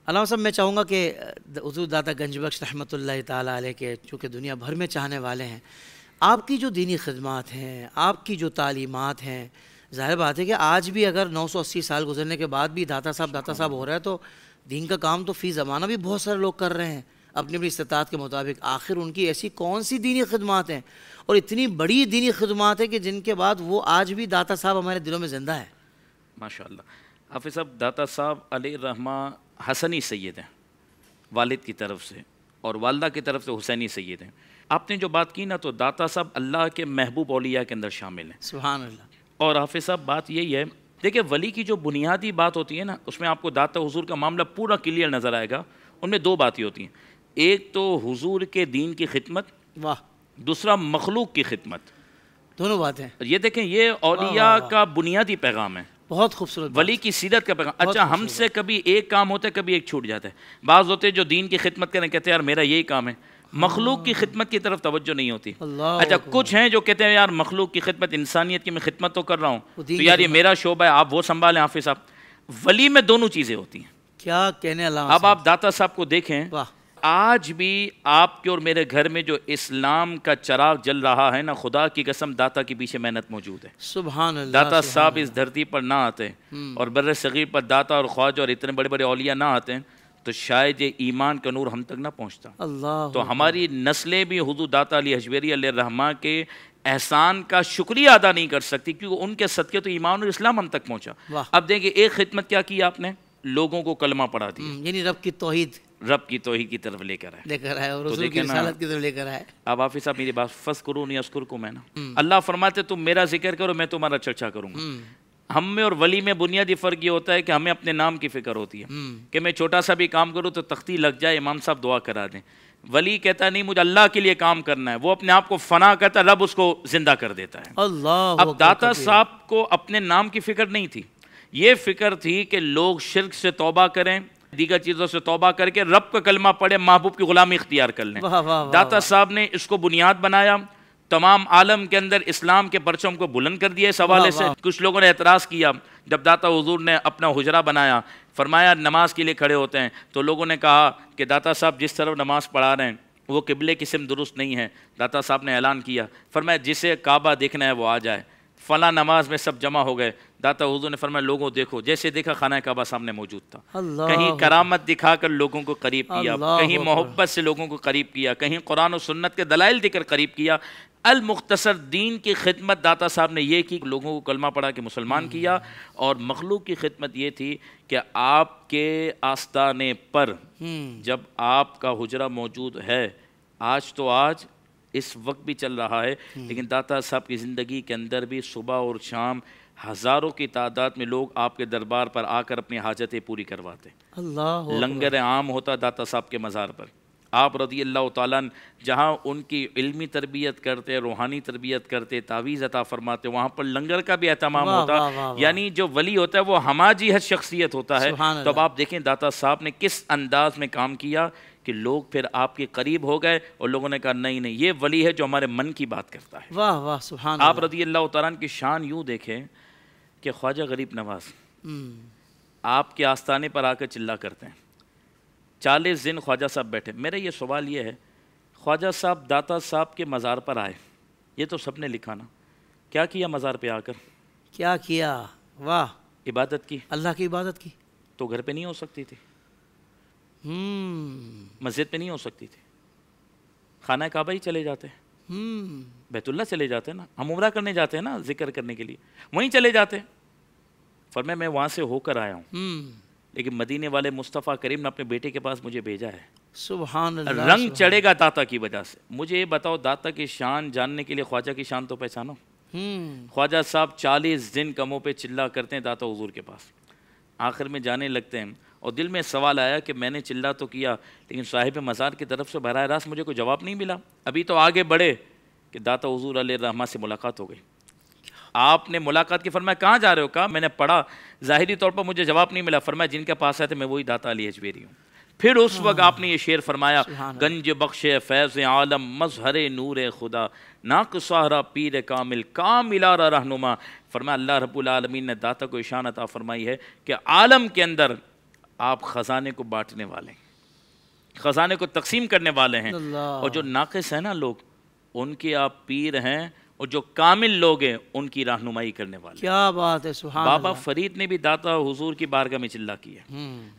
अल्लाह साहब, मैं चाहूँगा कि हुज़ूर दाता गंजबख्श रहमतुल्लाहि ताला अलैह के चूँकि दुनिया भर में चाहने वाले हैं, आपकी जो दीनी खिदमात हैं, आपकी जो तालीमात हैं, ज़ाहिर बात है कि आज भी अगर 980 साल गुजरने के बाद भी दाता साहब हो रहा है तो दीन का काम तो फ़ी ज़माना भी बहुत सारे लोग कर रहे हैं अपनी अपनी इस्तिताअत के मुताबिक। आखिर उनकी ऐसी कौन सी दीनी खिदमात हैं और इतनी बड़ी दीनी खिदमात है कि जिनके बाद वो आज भी दाता साहब हमारे दिलों में ज़िंदा है? माशाअल्लाह। हाफिज़ साहब दाता साहब अलैहिर्रहमा हसनी सैयद हैं वालिद की तरफ से, और वालदा की तरफ से हुसैनी सैयद हैं। आपने जो बात की ना, तो दाता साहब अल्लाह के महबूब औलिया के अंदर शामिल हैं। सुभान अल्लाह। और हाफिज़ साहब बात यही है, देखिए वली की जो बुनियादी बात होती है ना, उसमें आपको दाता हुजूर का मामला पूरा क्लियर नज़र आएगा। उनमें दो बातें होती हैं, एक तो हुजूर के दीन की खिदमत, वाह, दूसरा मखलूक की खिदमत। दोनों बातें। ये देखें, ये औलिया का बुनियादी पैगाम है, बहुत खूबसूरत वली की सीरत का पैगाम। अच्छा, हमसे कभी एक काम होता है, कभी एक छूट जाता है। बाज़ होते हैं जो दीन की खिदमत करें, कहते हैं यार मेरा यही काम है, मखलूक की खिदमत की तरफ तवज्जो नहीं होती। अच्छा, कुछ हैं जो कहते हैं यार मखलूक की खिदमत, इंसानियत की मैं खिदमत तो कर रहा हूँ, तो यार ये मेरा शोबा है, आप वो संभालें। हाफिज़ साहब, वली में दोनों चीज़ें होती हैं। क्या कहने अल्लाह। अब आप दाता साहब को देखें, आज भी आपके और मेरे घर में जो इस्लाम का चराग जल रहा है ना, खुदा की कसम दाता के पीछे मेहनत मौजूद है। सुभान अल्लाह। दाता साहब इस धरती पर ना आते और बर्र सगीर पर दाता और ख्वाजा और इतने बड़े बड़े औलिया ना आते तो शायद ये ईमान का नूर हम तक ना पहुँचता। अल्लाह। तो हमारी नस्लें भी हुजूर दाता अली हजवेरी अलैहिर्रहमा के एहसान का शुक्रिया अदा नहीं कर सकती, क्योंकि उनके सदके तो ईमान और इस्लाम हम तक पहुँचा। अब देखिए, एक खिदमत क्या की आपने, लोगों को कलमा पढ़ा दिया, यानी रब की तौहीद की तरफ लेकर आए और रसूल की रिसालत की तरफ लेकर आए। अब हाफिज़ साहब मेरी बात, फज़्कुरूनी अज़्कुरकुम है ना, अल्लाह फरमाते तुम मेरा जिक्र करो, मैं तुम्हारा चर्चा करूंगा। हम में और वली में बुनियादी फ़र्क ये होता है कि हमें अपने नाम की फ़िक्र होती है कि मैं छोटा सा भी काम करूँ तो तख्ती लग जाए, इमाम साहब दुआ करा दें। वली कहता नहीं, मुझे अल्लाह के लिए काम करना है, वो अपने आप को फना करता, रब उसको जिंदा कर देता है। अल्लाह। अब दाता साहब को अपने नाम की फ़िक्र नहीं थी, ये फ़िक्र थी कि लोग शिर्क से तौबा करें, दीगर चीज़ों से तौबा करके रब का कलमा पढ़े, महबूब की गुलामी इख्तियार कर लें। दाता साहब ने इसको बुनियाद बनाया, तमाम आलम के अंदर इस्लाम के परचम को बुलंद कर दिया। इस हवाले से कुछ लोगों ने एतराज़ किया, जब दाता हुजूर ने अपना हुजरा बनाया, फरमाया नमाज के लिए खड़े होते हैं, तो लोगों ने कहा कि दाता साहब जिस तरफ नमाज पढ़ा रहे हैं वो किबले की सिमत दुरुस्त नहीं है। दाता साहब ने ऐलान किया, फरमाया जिसे काबा देखना है वो आ जाए। फला नमाज में सब जमा हो गए। दाता हुजूर ने फरमाया लोगों देखो, जैसे देखा खाना काबा सामने मौजूद था। कहीं करामत दिखाकर लोगों को करीब किया, कहीं मोहब्बत से लोगों को करीब किया, कहीं कुरान और सुन्नत के दलाइल देकर करीब किया। अल मुख्तसर दीन की खिदमत दाता साहब ने ये की, लोगों को कलमा पढ़ा के मुसलमान किया। और मखलूक की खिदमत ये थी कि आपके आस्ताने पर जब आपका हुजरा मौजूद है, आज तो आज इस वक्त भी चल रहा है, लेकिन दाता साहब की ज़िंदगी के अंदर भी सुबह और शाम हज़ारों की तादाद में लोग आपके दरबार पर आकर अपनी हाजतें पूरी करवाते। अल्लाह। लंगर आम होता दाता साहब के मज़ार पर। आप रज़ी अल्लाह तआला जहाँ उनकी इल्मी तरबियत करते, रूहानी तरबियत करते, तावीज़ अता फरमाते, वहाँ पर लंगर का भी एहतमाम होता। यानी जो वली होता है वो हमाजी हद शख्सियत होता है। तो अब आप देखें दाता साहब ने किस अंदाज में काम किया कि लोग फिर आपके करीब हो गए और लोगों ने कहा नहीं नहीं, ये वली है जो हमारे मन की बात करता है। वाह वाह, सुभान। आप रज़ी अल्लाह तआला की शान यूँ देखें कि ख्वाजा गरीब नवाज आपके आस्थाने पर आकर चिल्ला करते हैं। 40 दिन ख्वाजा साहब बैठे। मेरा ये सवाल ये है, ख्वाजा साहब दाता साहब के मज़ार पर आए, ये तो सबने लिखा ना, क्या किया मज़ार पे आकर? क्या किया? वाह, इबादत की, अल्लाह की इबादत की। तो घर पे नहीं हो सकती थी, मस्जिद पे नहीं हो सकती थी, खाना काबा ही चले जाते, बैतुल्ला चले जाते ना, हम उम्रा करने जाते हैं ना जिक्र करने के लिए, वहीं चले जाते। फरमाया मैं वहाँ से होकर आया हूँ, लेकिन मदीने वाले मुस्तफ़ा करीम ने अपने बेटे के पास मुझे भेजा है। सुभान अल्लाह। रंग चढ़ेगा दाता की वजह से। मुझे ये बताओ, दाता की शान जानने के लिए ख्वाजा की शान तो पहचानो। ख्वाजा साहब 40 दिन कमों पे चिल्ला करते हैं दाता हुजूर के पास। आखिर में जाने लगते हैं और दिल में सवाल आया कि मैंने चिल्ला तो किया, लेकिन साहिब मज़ार की तरफ से बराह रास्त मुझे कोई जवाब नहीं मिला। अभी तो आगे बढ़े कि दाता हुजूर अलैहिर्रहमा से मुलाकात हो गई। आपने मुलाकात की, फरमाया कहाँ जा रहे हो? कहा मैंने पढ़ा, ज़ाहिरी तौर पर मुझे जवाब नहीं मिला। फरमाया जिनके पास आए थे मैं वही दाता अली हजवेरी हूँ। फिर उस वक्त आपने ये शेर फरमाया, गंज बख्श फैज़ आलम मजहर नूर खुदा नाक सहरा पीर कामिल कामिलारा रहनुमा। फरमाया अल्लाह रब्बुल आलमीन ने दाता को इशान अता फरमाई है कि आलम के अंदर आप ख़जाने को बांटने वाले हैं, ख़जाने को तकसीम करने वाले हैं। और जो नाक़िस है ना लोग, उनके आप पीर हैं, और जो कामिल लोग हैं उनकी रहनुमाई करने वाले। क्या बात है, सुभान बाबा अल्लाह। फरीद ने भी दाता हुजूर की बारगाह में चिल्ला किया।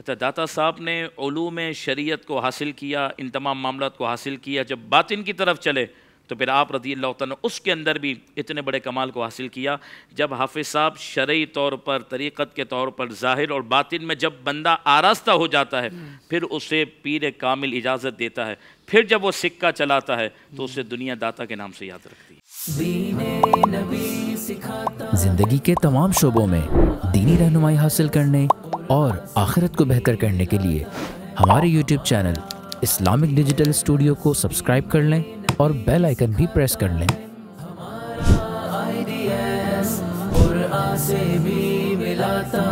तो दाता साहब ने उलूम शरीयत को हासिल किया, इन तमाम मामलात को हासिल किया। जब बातिन की तरफ चले तो फिर आप रज़ी अल्लाह तआला उसके अंदर भी इतने बड़े कमाल को हासिल किया। जब हाफिज़ साहब शरई तौर पर, तरीक़त के तौर पर, ज़ाहिर और बातिन में जब बंदा आरास्ता हो जाता है, फिर उसे पीर कामिल इजाज़त देता है। फिर जब वो सिक्का चलाता है तो उसे दुनिया दाता के नाम से याद रखती है। जिंदगी के तमाम शोबों में दीनी रहनुमाई हासिल करने और आखिरत को बेहतर करने के लिए हमारे YouTube channel Islamic digital studio को सब्सक्राइब कर लें और बेल आइकन भी प्रेस कर लें। से भी मिला था